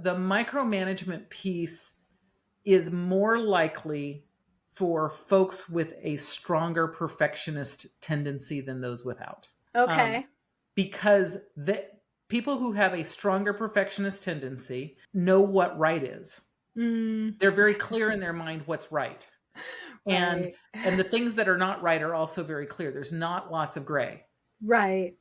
the micromanagement piece is more likely for folks with a stronger perfectionist tendency than those without. Okay. Because the people who have a stronger perfectionist tendency know what right is. They're very clear in their mind what's right. And the things that are not right are also very clear. There's not lots of gray. Right.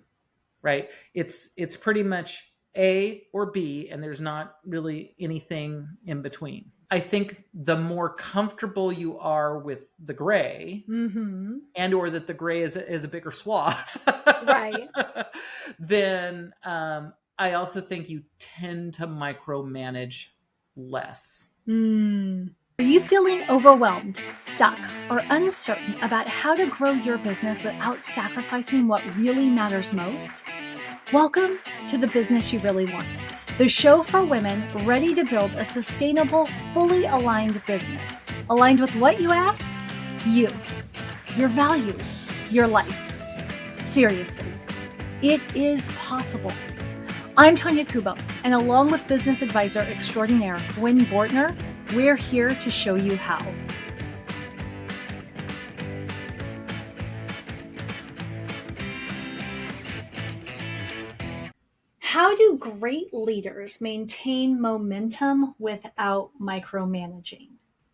It's pretty much A or B, and there's not really anything in between. I think the more comfortable you are with the gray, and or that the gray is a bigger swath, right, then I also think you tend to micromanage less. Are you feeling overwhelmed, stuck, or uncertain about how to grow your business without sacrificing what really matters most? Welcome to The Business You Really Want, the show for women ready to build a sustainable, fully aligned business. Aligned with what, you ask? You, your values, your life. Seriously, it is possible. I'm Tonya Kubo, and along with business advisor extraordinaire Gwen Bortner, we're here to show you how. How do great leaders maintain momentum without micromanaging?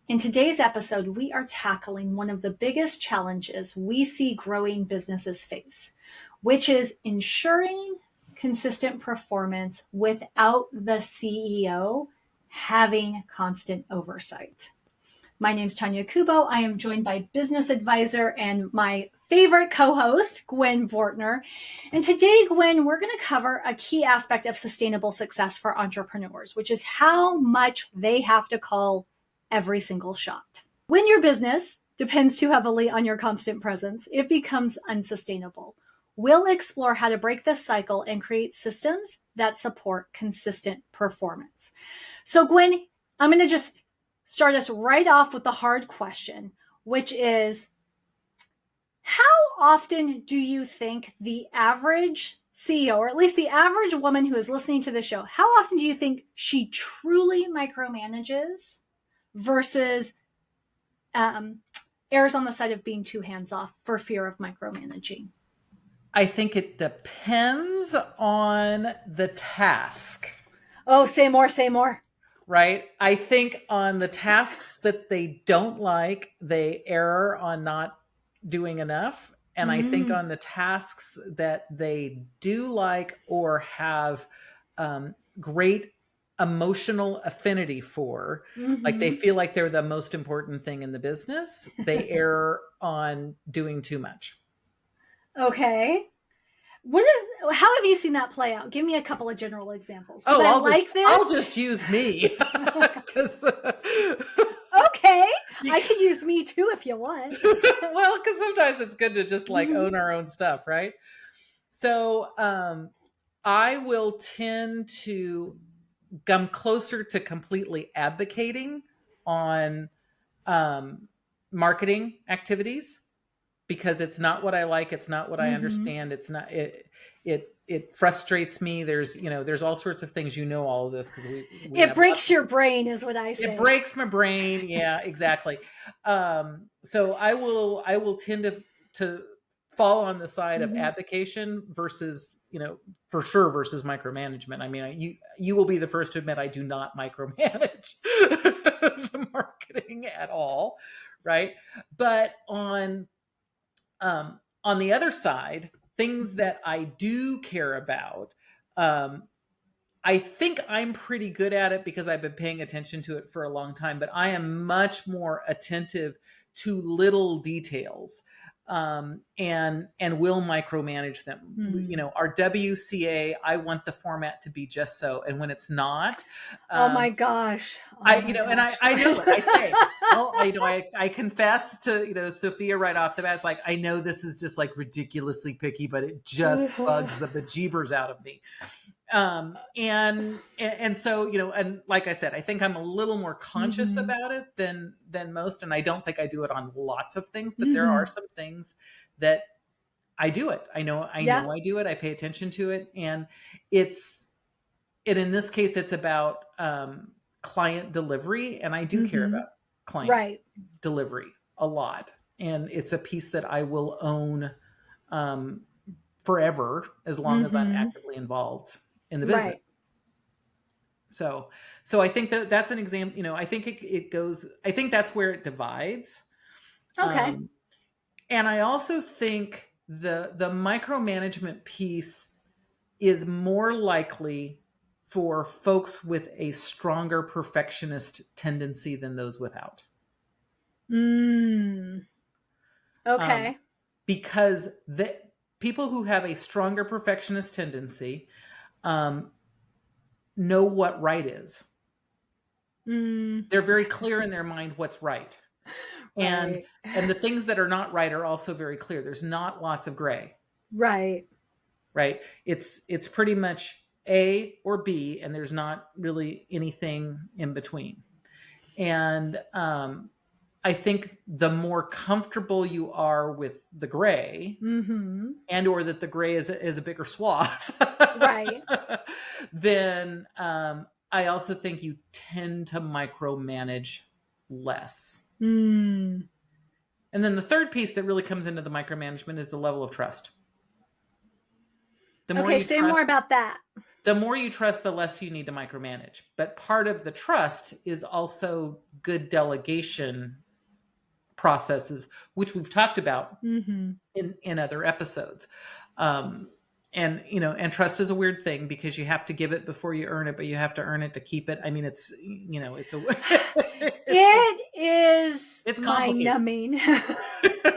In today's episode, we are tackling one of the biggest challenges we see growing businesses face, which is ensuring consistent performance without the CEO having constant oversight. My name is Tonya Kubo. I am joined by business advisor and my favorite co-host, Gwen Bortner. And today, Gwen, we're going to cover a key aspect of sustainable success for entrepreneurs, which is how much they have to call every single shot. When your business depends too heavily on your constant presence, it becomes unsustainable. We'll explore how to break this cycle and create systems that support consistent performance. So, Gwen, I'm going to just start us right off with the hard question, which is, how often do you think the average CEO, or at least the average woman who is listening to this show, how often do you think she truly micromanages versus errs on the side of being too hands-off for fear of micromanaging? I think it depends on the task. Oh, say more. Right? I think on the tasks that they don't like, they err on not doing enough. And I think on the tasks that they do like or have great emotional affinity for, like they feel like they're the most important thing in the business, they err on doing too much. Okay. How have you seen that play out? Give me a couple of general examples. I'll just use me. Okay. I could use me too if you want. Well, because sometimes it's good to just own our own stuff, right? So I will tend to come closer to completely advocating on marketing activities, because it's not what I like. It's not what I understand. It's not, it frustrates me. There's all sorts of things, all of this, because it breaks your brain is what I say. It breaks my brain. Yeah, exactly. So I will tend to fall on the side of advocation versus, for sure, versus micromanagement. I mean, you will be the first to admit I do not micromanage the marketing at all. Right. But on the other side, things that I do care about, I think I'm pretty good at it because I've been paying attention to it for a long time, but I am much more attentive to little details, and will micromanage them. Our WCA, I want the format to be just so. And when it's not, oh my gosh. I know what I say. I confess to, Sophia right off the bat. It's like, I know this is just ridiculously picky, but it just bugs the bejeebers out of me. And so, and like I said, I think I'm a little more conscious about it than most. And I don't think I do it on lots of things, but there are some things that I do it. I know I do it. I pay attention to it. And it's and in this case, it's about client delivery, and I do care about client Right. delivery a lot, and it's a piece that I will own forever as long as I'm actively involved in the business. Right. So I think that's an example. You know, I think it goes. I think that's where it divides. Okay. And I also think the micromanagement piece is more likely for folks with a stronger perfectionist tendency than those without. Okay. Because the people who have a stronger perfectionist tendency know what right is. They're very clear in their mind what's right. And the things that are not right are also very clear. There's not lots of gray. Right. It's pretty much A or B, and there's not really anything in between. And I think the more comfortable you are with the gray, and or that the gray is a bigger swath, right, then I also think you tend to micromanage less. And then the third piece that really comes into the micromanagement is the level of trust. The more you say trust, more about that. The more you trust, the less you need to micromanage. But part of the trust is also good delegation processes, which we've talked about in other episodes. And you know, and trust is a weird thing because you have to give it before you earn it, but you have to earn it to keep it. I mean, it's, you know, it's mind-numbing.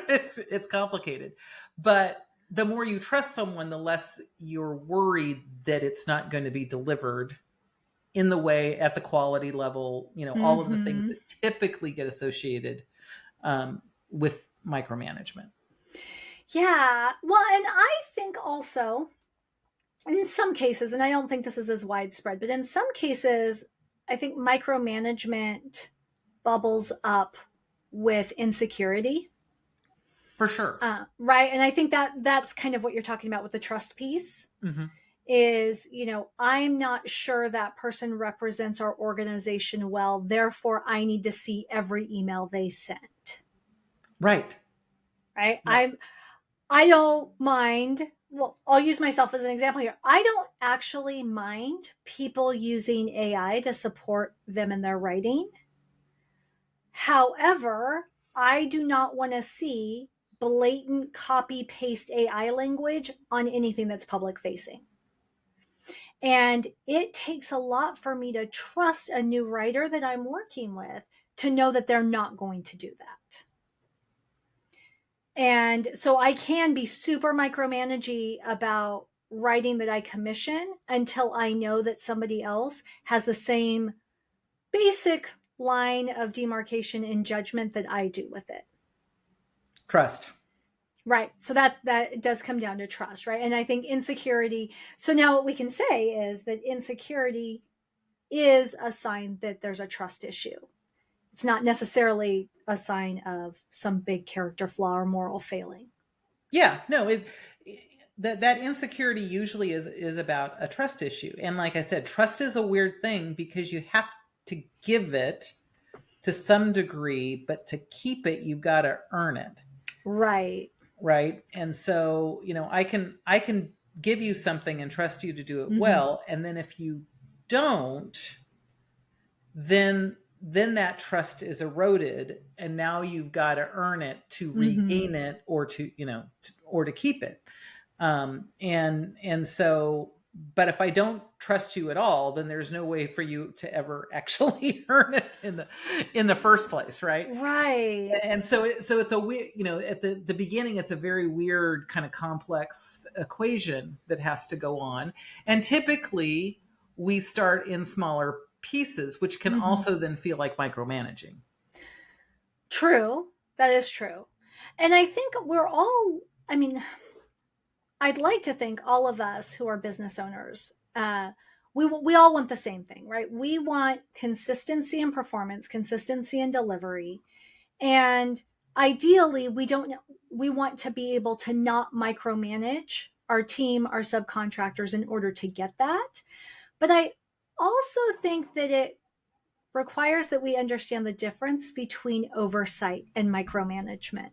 It's complicated, but the more you trust someone, the less you're worried that it's not going to be delivered in the way, at the quality level, you know, all of the things that typically get associated with micromanagement. Yeah. Well, and I think also in some cases, and I don't think this is as widespread, but in some cases, I think micromanagement bubbles up with insecurity. For sure. Right. And I think that's kind of what you're talking about with the trust piece is, you know, I'm not sure that person represents our organization well. Therefore, I need to see every email they sent. Right. Right. Yeah. I don't mind. Well, I'll use myself as an example here. I don't actually mind people using AI to support them in their writing. However, I do not want to see blatant copy paste AI language on anything that's public facing. And it takes a lot for me to trust a new writer that I'm working with to know that they're not going to do that. And so I can be super micromanaging about writing that I commission until I know that somebody else has the same basic line of demarcation and judgment that I do with it. Trust. Right. So that does come down to trust, right? And I think insecurity. So now what we can say is that insecurity is a sign that there's a trust issue. It's not necessarily a sign of some big character flaw or moral failing. Yeah, no, that insecurity usually is about a trust issue. And like I said, trust is a weird thing because you have to give it to some degree, but to keep it, you've got to earn it. Right. Right. And so, you know, I can give you something and trust you to do it well. And then if you don't, then that trust is eroded, and now you've got to earn it to regain it, or to, you know, or to keep it. And so, but if I don't trust you at all, then there's no way for you to ever actually earn it in the first place. Right. Right. And so it's a weird, you know, at the beginning, it's a very weird kind of complex equation that has to go on. And typically we start in smaller pieces, which can also then feel like micromanaging. True. That is true. And I think we're all, I mean, I'd like to think all of us who are business owners, we all want the same thing, right? We want consistency in performance, consistency in delivery. And ideally, we want to be able to not micromanage our team, our subcontractors in order to get that. But also think that it requires that we understand the difference between oversight and micromanagement.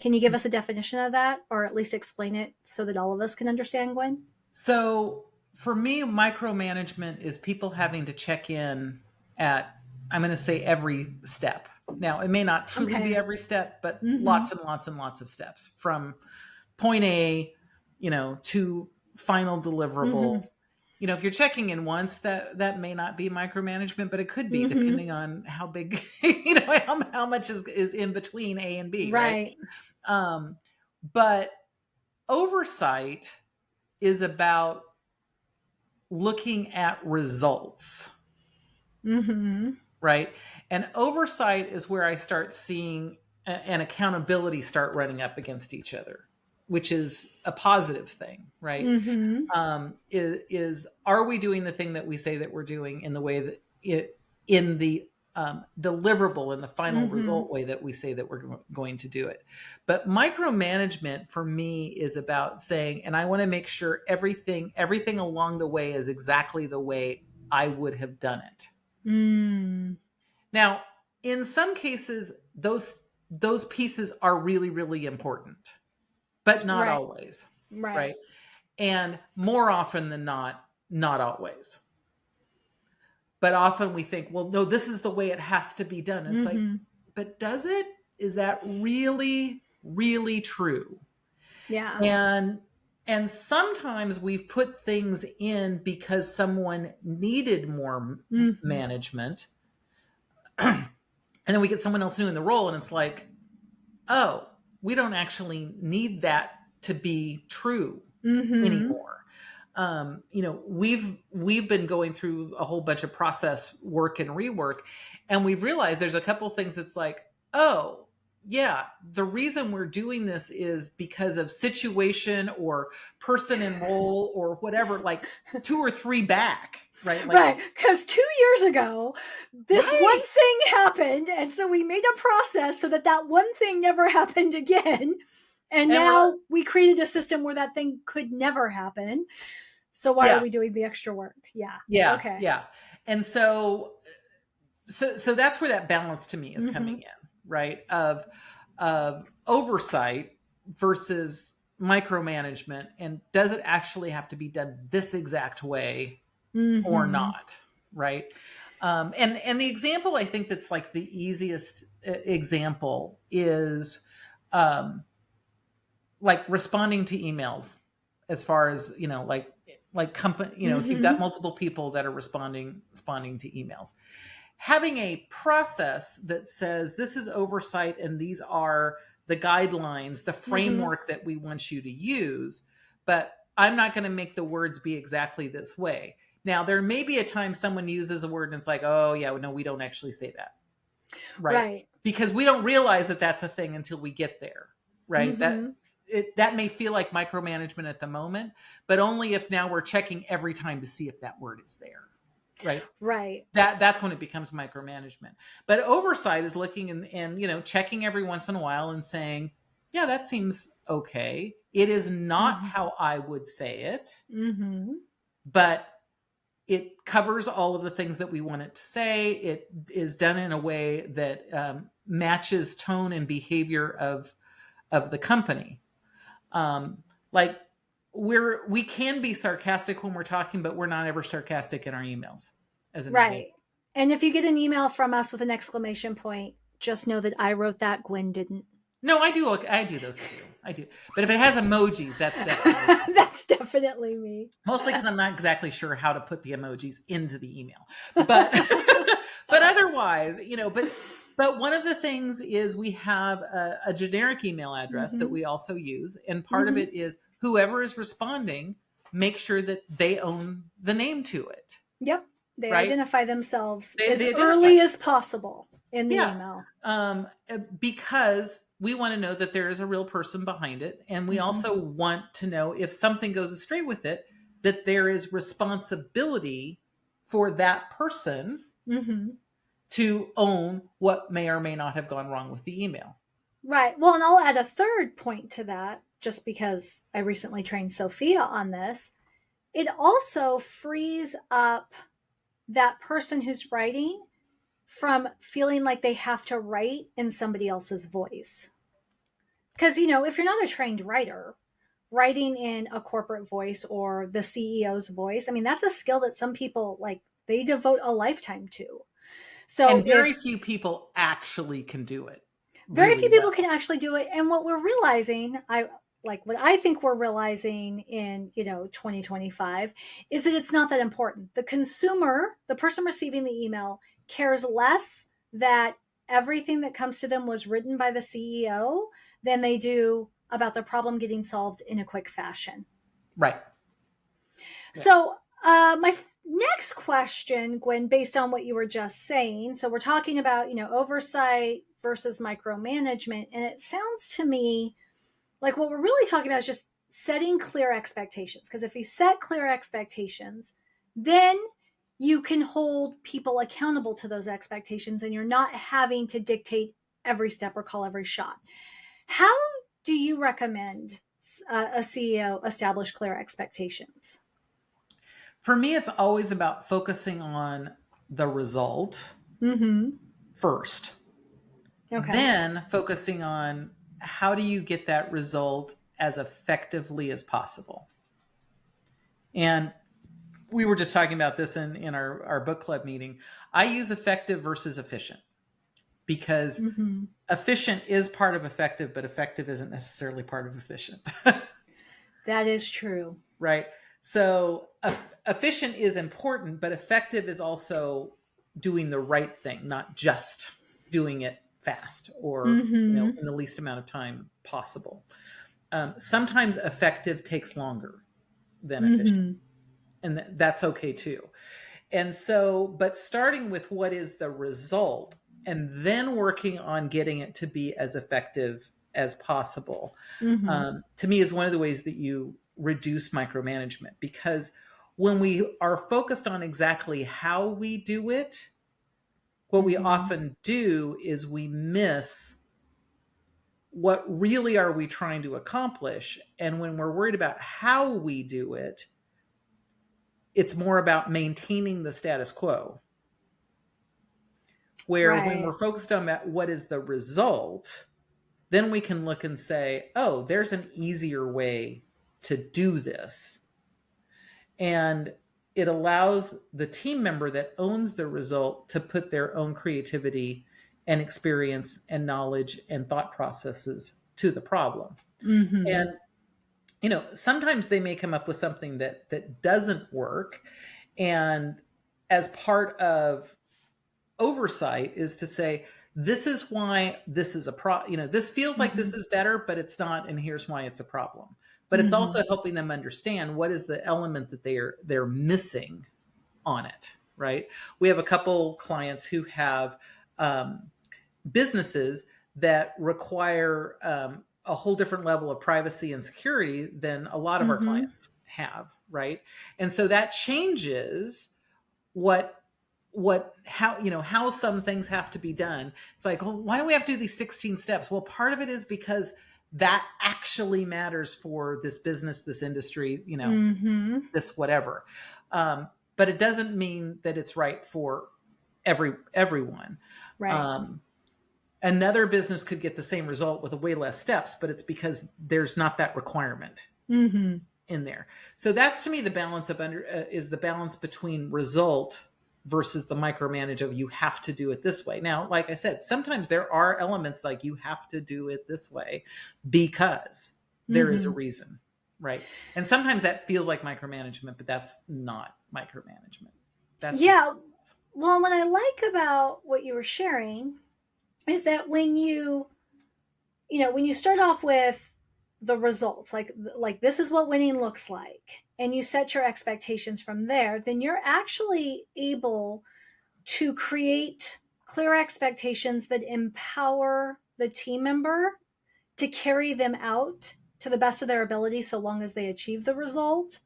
Can you give us a definition of that, or at least explain it so that all of us can understand, Gwen? So for me, micromanagement is people having to check in at, I'm going to say, every step. Now, it may not truly be every step, but lots and lots and lots of steps from point A, to final deliverable. If you're checking in once, that may not be micromanagement, but it could be depending on how big, how much is in between A and B. Right. But oversight is about looking at results. Right. And oversight is where I start seeing an accountability start running up against each other, which is a positive thing, right? Is are we doing the thing that we say that we're doing in the way that in the deliverable, in the final result way that we say that we're going to do it? But micromanagement for me is about saying, and I want to make sure everything along the way is exactly the way I would have done it. Now, in some cases, those pieces are really, really important, but not always. Right. And more often than not always. But often we think, well, no, this is the way it has to be done. And it's like, but does it? Is that really, really true? Yeah. And sometimes we've put things in because someone needed more management. And then we get someone else new in the role, and it's like, oh, we don't actually need that to be true anymore. We've been going through a whole bunch of process work and rework, and we've realized there's a couple of things that's like, oh, yeah, the reason we're doing this is because of situation or person in role or whatever, like 2 or 3 back. Right. Right. Because 2 years ago, this one thing happened. And so we made a process so that one thing never happened again. And now we created a system where that thing could never happen. So why are we doing the extra work? Yeah. Yeah. Okay. Yeah. And so that's where that balance to me is coming in, right? Of oversight versus micromanagement. And does it actually have to be done this exact way or not? Right. And the example I think that's like the easiest example is like responding to emails, as far as, like company, if you've got multiple people that are responding to emails, having a process that says this is oversight and these are the guidelines, the framework that we want you to use, but I'm not going to make the words be exactly this way. Now, there may be a time someone uses a word and it's like, oh yeah, no, we don't actually say that. Right. Because we don't realize that that's a thing until we get there. Right. That may feel like micromanagement at the moment, but only if now we're checking every time to see if that word is there. Right. That's when it becomes micromanagement. But oversight is looking and checking every once in a while and saying, yeah, that seems okay. It is not how I would say it, but it covers all of the things that we want it to say. It is done in a way that matches tone and behavior of the company. Like we can be sarcastic when we're talking, but we're not ever sarcastic in our emails, as an example. And if you get an email from us with an exclamation point, just know that I wrote that, Gwen didn't. No, I do those too. I do. But if it has emojis, that's definitely that's definitely me. Mostly because I'm not exactly sure how to put the emojis into the email. But but otherwise, but one of the things is we have a generic email address that we also use. And part of it is whoever is responding, make sure that they own the name to it. Yep. They identify themselves as early as possible in the email. Because we want to know that there is a real person behind it. And we also want to know if something goes astray with it, that there is responsibility for that person to own what may or may not have gone wrong with the email. Right. Well, and I'll add a third point to that, just because I recently trained Sophia on this. it also frees up that person who's writing from feeling like they have to write in somebody else's voice. Because, if you're not a trained writer, writing in a corporate voice or the CEO's voice, I mean, that's a skill that some people, like, they devote a lifetime to. So and very few people actually can do it. Very few people can actually do it. And what we're realizing, what I think we're realizing in, 2025 is that it's not that important. The consumer, the person receiving the email, cares less that everything that comes to them was written by the CEO than they do about the problem getting solved in a quick fashion. Right. So my next question, Gwen, based on what you were just saying, so we're talking about, oversight versus micromanagement. And it sounds to me like what we're really talking about is just setting clear expectations. Because if you set clear expectations, then you can hold people accountable to those expectations and you're not having to dictate every step or call every shot. How do you recommend a CEO establish clear expectations? For me, it's always about focusing on the result first. Okay. Then focusing on how do you get that result as effectively as possible. And we were just talking about this in our book club meeting. I use effective versus efficient because efficient is part of effective, but effective isn't necessarily part of efficient. That is true. Right. So efficient is important, but effective is also doing the right thing, not just doing it fast or in the least amount of time possible. Sometimes effective takes longer than efficient, and that's okay too. And so, but starting with what is the result and then working on getting it to be as effective as possible, to me is one of the ways that you reduce micromanagement, because when we are focused on exactly how we do it, what we often do is we miss what really are we trying to accomplish. And when we're worried about how we do it, it's more about maintaining the status quo. Where when we're focused on what is the result, then we can look and say, oh, there's an easier way to do this. And it allows the team member that owns the result to put their own creativity and experience and knowledge and thought processes to the problem. And, sometimes they may come up with something that doesn't work. And as part of oversight is to say, this is why this is this feels like this is better, but it's not. And here's why it's a problem. But it's also helping them understand what is the element that they're missing on it, right? We have a couple clients who have businesses that require a whole different level of privacy and security than a lot of our clients have, right? And so that changes how some things have to be done. It's like, well, why do we have to do these 16 steps? Well, part of it is because that actually matters for this business, this industry, this whatever. But it doesn't mean that it's right for everyone. Right. Another business could get the same result with way less steps, but it's because there's not that requirement in there. So that's, to me, the balance is the balance between result versus the micromanage of you have to do it this way. Now, like I said, sometimes there are elements like you have to do it this way because there is a reason, right? And sometimes that feels like micromanagement, but that's not micromanagement. That's well, what I like about what you were sharing is that when you start off with the results, like this is what winning looks like, and you set your expectations from there, then you're actually able to create clear expectations that empower the team member to carry them out to the best of their ability so long as they achieve the result,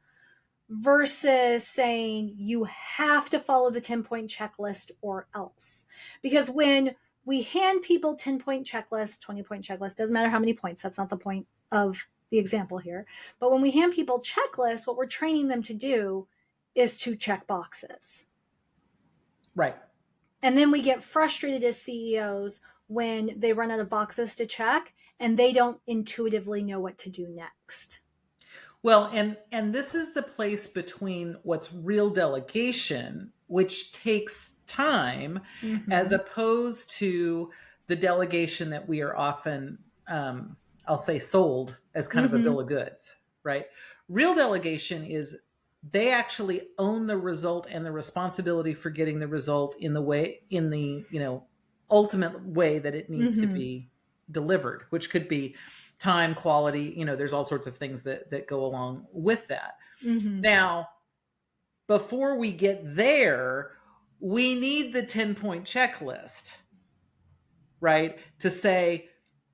versus saying you have to follow the 10-point checklist or else. Because when we hand people 10-point checklist, 20-point checklist, doesn't matter how many points, that's not the point of the example here. But when we hand people checklists, what we're training them to do is to check boxes. Right. And then we get frustrated as CEOs when they run out of boxes to check and they don't intuitively know what to do next. Well, and this is the place between what's real delegation, which takes time, as opposed to the delegation that we are often, I'll say, sold as kind of a bill of goods, right? Real delegation is they actually own the result and the responsibility for getting the result in the ultimate way that it needs to be delivered, which could be time, quality, there's all sorts of things that go along with that. Now, before we get there, we need the 10-point checklist, right? To say,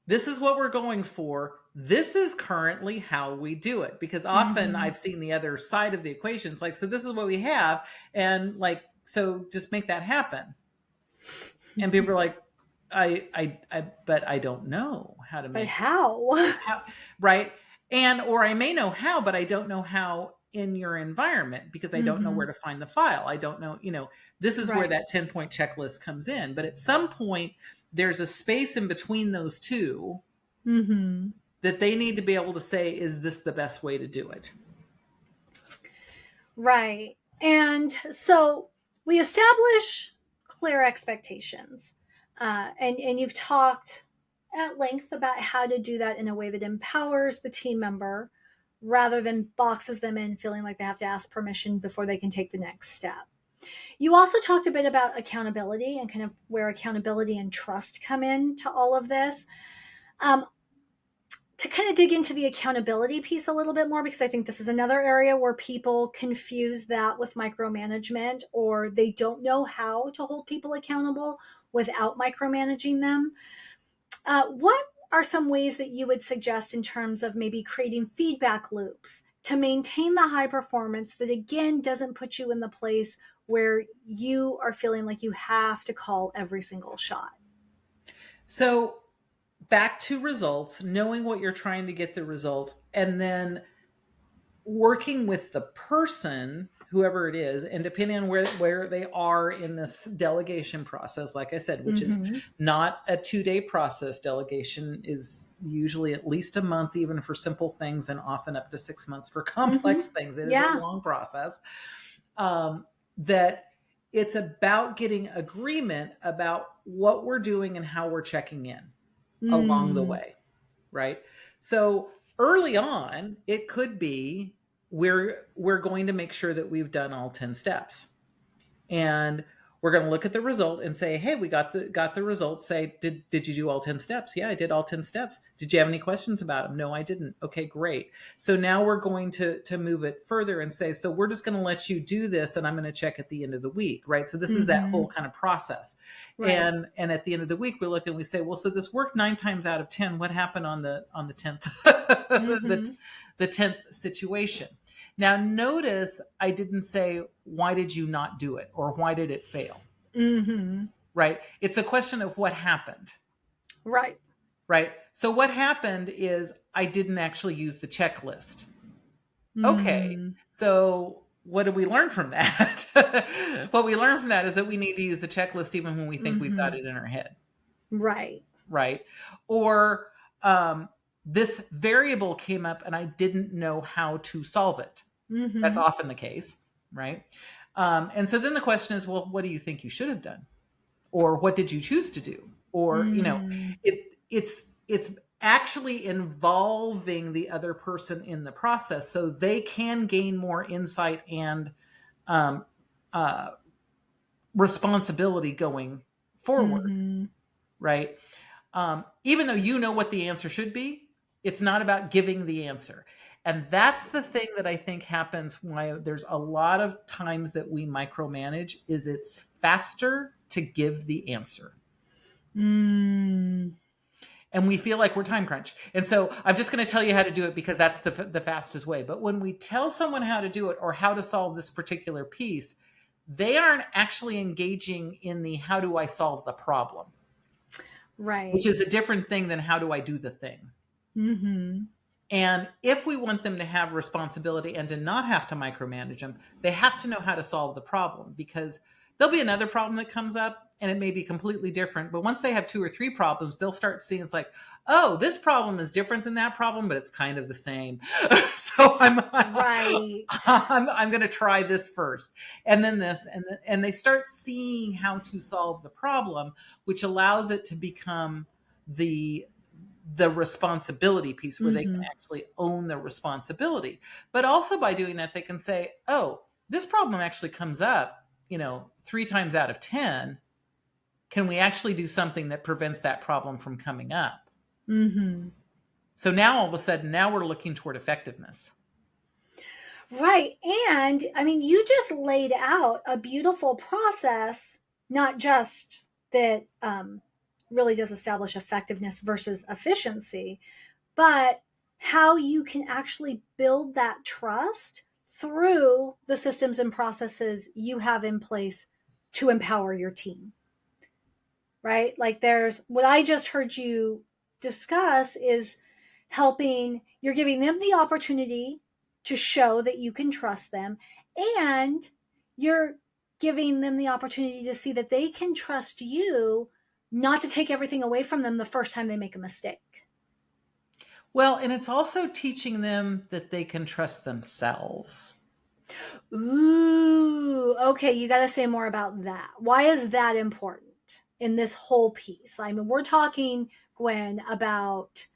this is what we're going for. This is currently how we do it. Because often I've seen the other side of the equations, like, so this is what we have. And like, so just make that happen. And people are like, but I don't know how to make it. But how? Right. Or I may know how, but I don't know how in your environment because I don't know where to find the file. I don't know, this is where that 10-point checklist comes in. But at some point, there's a space in between those two that they need to be able to say, is this the best way to do it? Right. And so we establish clear expectations. And you've talked at length about how to do that in a way that empowers the team member rather than boxes them in feeling like they have to ask permission before they can take the next step. You also talked a bit about accountability and kind of where accountability and trust come in to all of this. To kind of dig into the accountability piece a little bit more, because I think this is another area where people confuse that with micromanagement, or they don't know how to hold people accountable without micromanaging them. What are some ways that you would suggest in terms of maybe creating feedback loops to maintain the high performance that, again, doesn't put you in the place where you are feeling like you have to call every single shot? So back to results, knowing what you're trying to get the results, and then working with the person, whoever it is, and depending on where they are in this delegation process, like I said, which is not a 2-day process. Delegation is usually at least a month, even for simple things, and often up to 6 months for complex things. It is a long process. That it's about getting agreement about what we're doing and how we're checking in along the way, right? So early on, it could be we're going to make sure that we've done all 10 steps. And we're going to look at the result and say, hey, we got the result. Say, did you do all 10 steps? Yeah, I did all 10 steps. Did you have any questions about them? No, I didn't. Okay, great. So now we're going to move it further and say, so we're just going to let you do this, and I'm going to check at the end of the week, right? So this is that whole kind of process. Right. And at the end of the week, we look and we say, well, so this worked 9 times out of 10. What happened on the 10th, the 10th situation? Now, notice I didn't say, why did you not do it? Or why did it fail? Right? It's a question of what happened. Right. Right. So what happened is I didn't actually use the checklist. Okay. So what did we learn from that? What we learned from that is that we need to use the checklist even when we think we've got it in our head. Right. Right. Or, this variable came up and I didn't know how to solve it. That's often the case, right? And so then the question is, well, what do you think you should have done? Or what did you choose to do? Or, it's actually involving the other person in the process so they can gain more insight and responsibility going forward, right? Even though you know what the answer should be, it's not about giving the answer. And that's the thing that I think happens why there's a lot of times that we micromanage is it's faster to give the answer. And we feel like we're time crunched. And so I'm just going to tell you how to do it because that's the fastest way. But when we tell someone how to do it or how to solve this particular piece, they aren't actually engaging in the how do I solve the problem. Right. Which is a different thing than how do I do the thing. And if we want them to have responsibility and to not have to micromanage them, they have to know how to solve the problem, because there'll be another problem that comes up and it may be completely different. But once they have 2 or 3 problems, they'll start seeing it's like, oh, this problem is different than that problem, but it's kind of the same. So I'm going to try this first, and then this, and they start seeing how to solve the problem, which allows it to become the responsibility piece, where they can actually own the responsibility. But also by doing that, they can say, oh, this problem actually comes up, 3 times out of 10. Can we actually do something that prevents that problem from coming up? Mm-hmm. So now all of a sudden, now we're looking toward effectiveness. Right. And I mean, you just laid out a beautiful process, not just that really does establish effectiveness versus efficiency, but how you can actually build that trust through the systems and processes you have in place to empower your team. Right? Like there's what I just heard you discuss is you're giving them the opportunity to show that you can trust them, and you're giving them the opportunity to see that they can trust you, not to take everything away from them the first time they make a mistake. Well, and it's also teaching them that they can trust themselves. Ooh, okay. You got to say more about that. Why is that important in this whole piece? I mean, we're talking, Gwen, about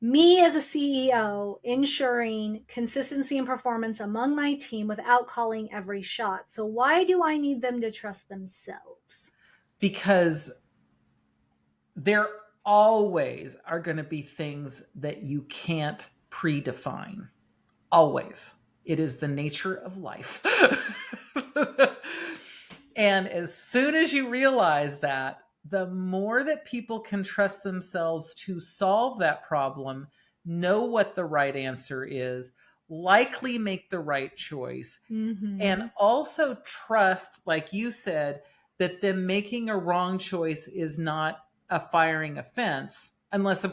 me as a CEO ensuring consistency and performance among my team without calling every shot. So why do I need them to trust themselves? Because there always are going to be things that you can't predefine. Always. It is the nature of life. And as soon as you realize that, the more that people can trust themselves to solve that problem, know what the right answer is, likely make the right choice, and also trust, like you said, that them making a wrong choice is not a firing offense. Unless,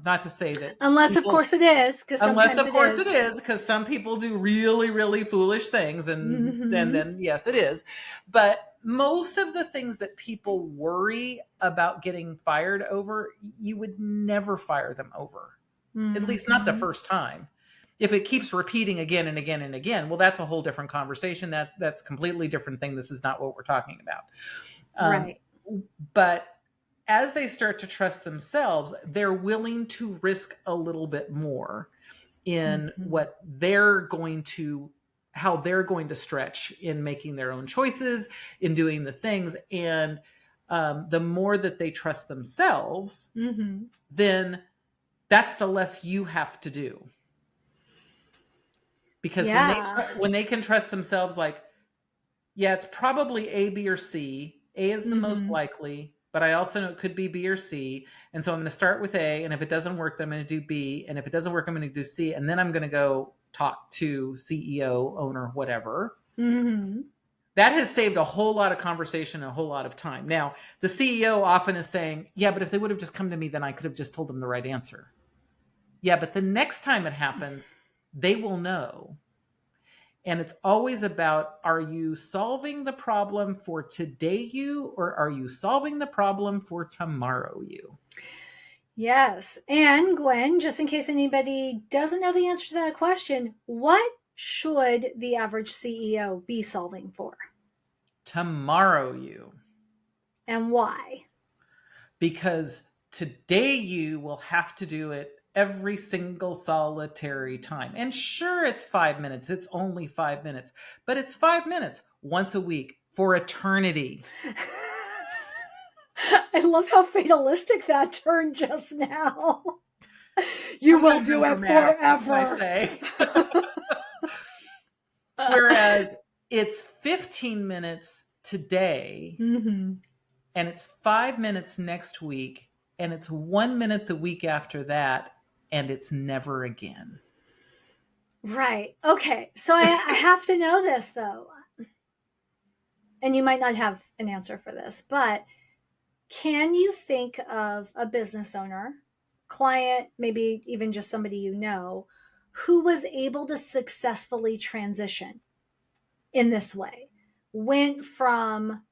not to say that. Unless, of course, it is. Unless, of course, it is, because some people do really, really foolish things, and then yes, it is. But most of the things that people worry about getting fired over, you would never fire them over. At least not the first time. If it keeps repeating again and again and again, well, that's a whole different conversation. That's a completely different thing. This is not what we're talking about. Right. But as they start to trust themselves, they're willing to risk a little bit more in how they're going to stretch in making their own choices, in doing the things. And the more that they trust themselves, then that's the less you have to do. Because when they can trust themselves, like, yeah, it's probably A, B, or C. A is the most likely, but I also know it could be B or C. And so I'm going to start with A. And if it doesn't work, then I'm going to do B. And if it doesn't work, I'm going to do C. And then I'm going to go talk to CEO, owner, whatever. That has saved a whole lot of conversation and a whole lot of time. Now, the CEO often is saying, yeah, but if they would have just come to me, then I could have just told them the right answer. Yeah, but the next time it happens, they will know. And it's always about, are you solving the problem for today you, or are you solving the problem for tomorrow you? Yes. And Gwen, just in case anybody doesn't know the answer to that question, what should the average CEO be solving for? Tomorrow you. And why? Because today you will have to do it every single solitary time. And sure, it's 5 minutes. It's only 5 minutes. But it's 5 minutes once a week for eternity. I love how fatalistic that turned just now. You will do it forever. I say. Whereas it's 15 minutes today, and it's 5 minutes next week, and it's 1 minute the week after that, and it's never again. Right. Okay. So I have to know this, though. And you might not have an answer for this, but can you think of a business owner, client, maybe even just somebody you know, who was able to successfully transition in this way, went from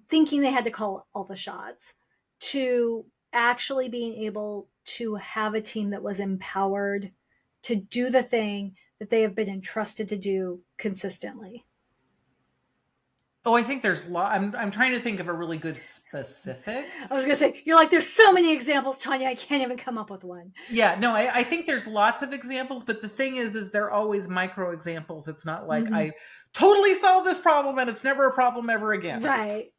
thinking they had to call all the shots to actually being able to have a team that was empowered to do the thing that they have been entrusted to do consistently? Oh, I think there's I'm trying to think of a really good specific. I was going to say, you're like, there's so many examples, Tonya, I can't even come up with one. Yeah, no, I think there's lots of examples, but the thing is they're always micro examples. It's not like I totally solved this problem and it's never a problem ever again. Right.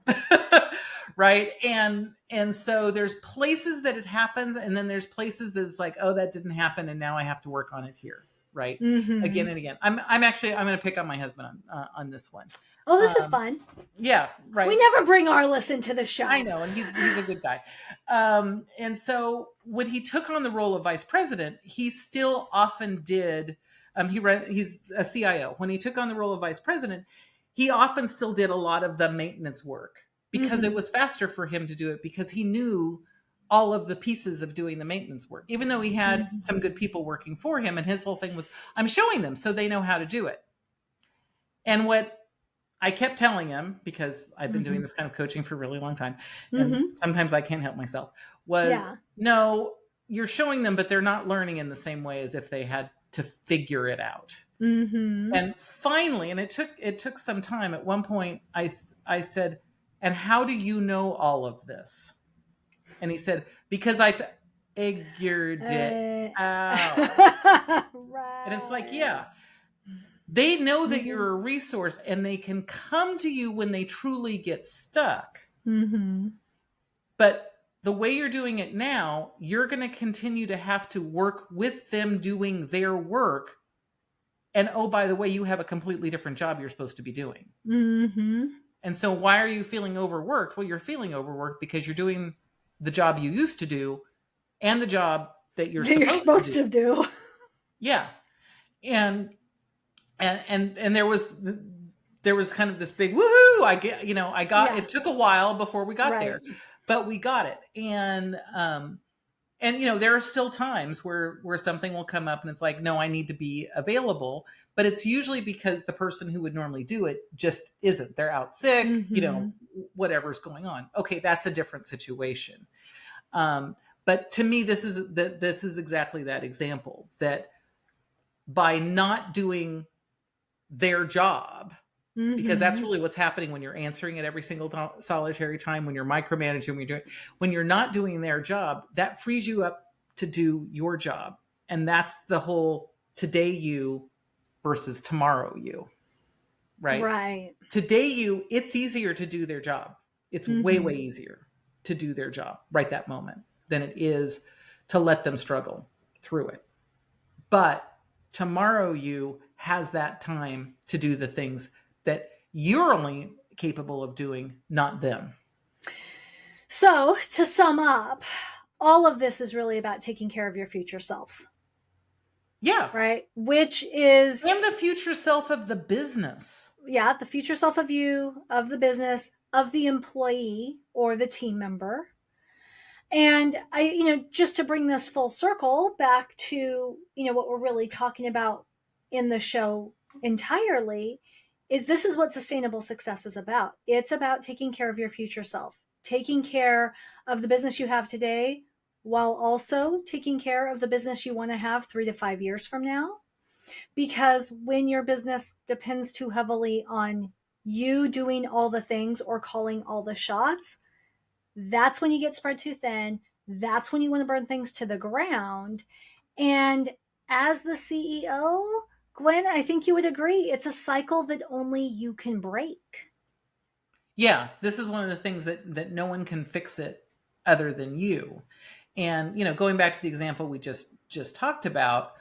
Right. And so there's places that it happens, and then there's places that it's like, oh, that didn't happen, and now I have to work on it here. Right. Again and again. I'm going to pick on my husband on this one. Oh, this is fun. Yeah, right. We never bring Arliss into the show. I know, and he's a good guy. And so when he took on the role of vice president, he still often did. He's a CIO. When he took on the role of vice president, he often still did a lot of the maintenance work because it was faster for him to do it, because he knew all of the pieces of doing the maintenance work, even though he had some good people working for him. And his whole thing was, I'm showing them so they know how to do it. And what I kept telling him, because I've been doing this kind of coaching for a really long time, and sometimes I can't help myself, was no, you're showing them, but they're not learning in the same way as if they had to figure it out. And finally, and it took some time, at one point I said, and how do you know all of this? And he said, because I figured it out. Right. And it's like, yeah. They know that you're a resource, and they can come to you when they truly get stuck. But the way you're doing it now, you're going to continue to have to work with them doing their work. And oh, by the way, you have a completely different job you're supposed to be doing. And so why are you feeling overworked? Well, you're feeling overworked because you're doing the job you used to do and the job that you're supposed to do. Yeah. And there was kind of this big woohoo. It took a while before we got there, but we got it. And there are still times where something will come up and it's like, no, I need to be available, but it's usually because the person who would normally do it just isn't. They're out sick, whatever's going on. Okay. That's a different situation. But to me, this is exactly that example, that by not doing their job, because that's really what's happening when you're answering it every single solitary time, when you're micromanaging, when you're not doing their job, that frees you up to do your job. And that's the whole today you versus tomorrow you, right? Today you, it's easier to do their job. It's way easier to do their job right that moment than it is to let them struggle through it. But tomorrow you has that time to do the things that you're only capable of doing, not them. So to sum up, all of this is really about taking care of your future self. Yeah. Right. Which is... And the future self of the business. Yeah. The future self of you, of the business, of the employee or the team member. And just to bring this full circle back to, what we're really talking about in the show entirely, is this is what sustainable success is about. It's about taking care of your future self, taking care of the business you have today, while also taking care of the business you want to have 3 to 5 years from now. Because when your business depends too heavily on you doing all the things or calling all the shots, that's when you get spread too thin. That's when you want to burn things to the ground. And as the CEO, Gwen, I think you would agree, it's a cycle that only you can break. Yeah, this is one of the things that no one can fix it other than you. And, going back to the example we just talked about,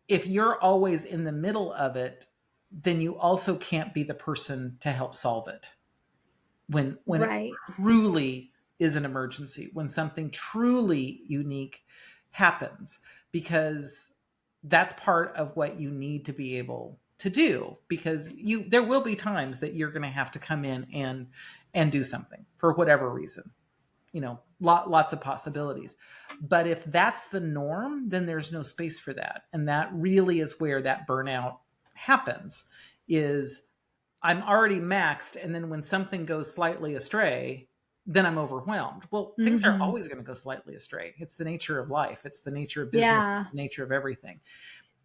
if you're always in the middle of it, then you also can't be the person to help solve it. When it truly is an emergency, when something truly unique happens, because that's part of what you need to be able to do, because there will be times that you're going to have to come in and do something for whatever reason. lots of possibilities. But if that's the norm, then there's no space for that. And that really is where that burnout happens, is I'm already maxed. And then when something goes slightly astray, then I'm overwhelmed. Well, things are always going to go slightly astray. It's the nature of life. It's the nature of business, it's the nature of everything.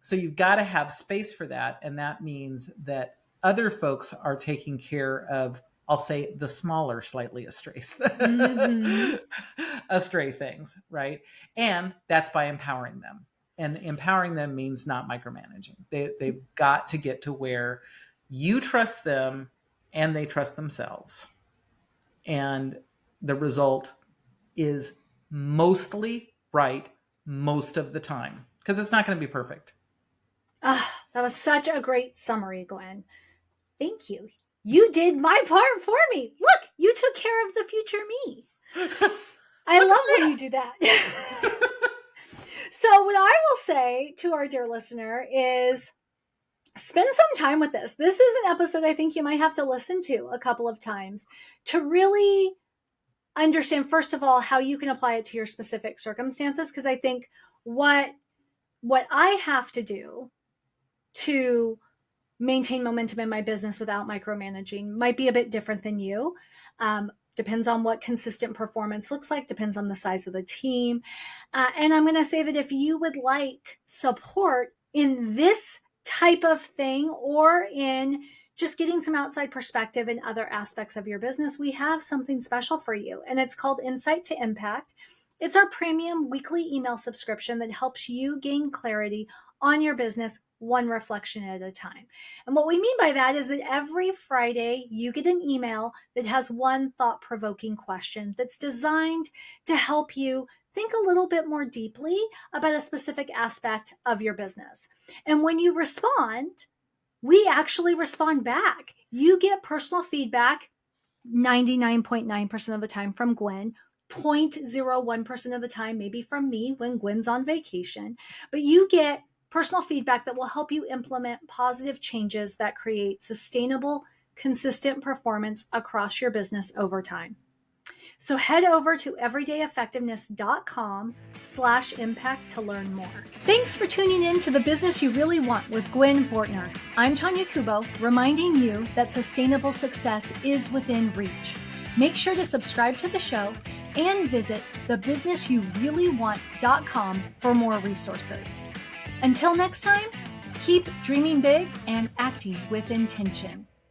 So you've got to have space for that. And that means that other folks are taking care of, I'll say, the smaller, slightly astray things, right? And that's by empowering them. And empowering them means not micromanaging. They've got to get to where you trust them and they trust themselves. And the result is mostly right most of the time, because it's not going to be perfect. That was such a great summary, Gwen. Thank you. You did my part for me. Look, you took care of the future me. I love when you do that. So what I will say to our dear listener is spend some time with this. This is an episode I think you might have to listen to a couple of times to really understand, first of all, how you can apply it to your specific circumstances. Because I think what I have to do to maintain momentum in my business without micromanaging might be a bit different than you. Depends on what consistent performance looks like, depends on the size of the team. And I'm going to say that if you would like support in this type of thing, or in just getting some outside perspective in other aspects of your business, we have something special for you. And it's called Insight to Impact. It's our premium weekly email subscription that helps you gain clarity on your business one reflection at a time. And what we mean by that is that every Friday you get an email that has one thought-provoking question that's designed to help you think a little bit more deeply about a specific aspect of your business. And when you respond, we actually respond back. You get personal feedback 99.9% of the time from Gwen, 0.01% of the time maybe from me when Gwen's on vacation, but you get personal feedback that will help you implement positive changes that create sustainable, consistent performance across your business over time. So head over to everydayeffectiveness.com/impact to learn more. Thanks for tuning in to The Business You Really Want with Gwen Bortner. I'm Tonya Kubo, reminding you that sustainable success is within reach. Make sure to subscribe to the show and visit thebusinessyoureallywant.com for more resources. Until next time, keep dreaming big and acting with intention.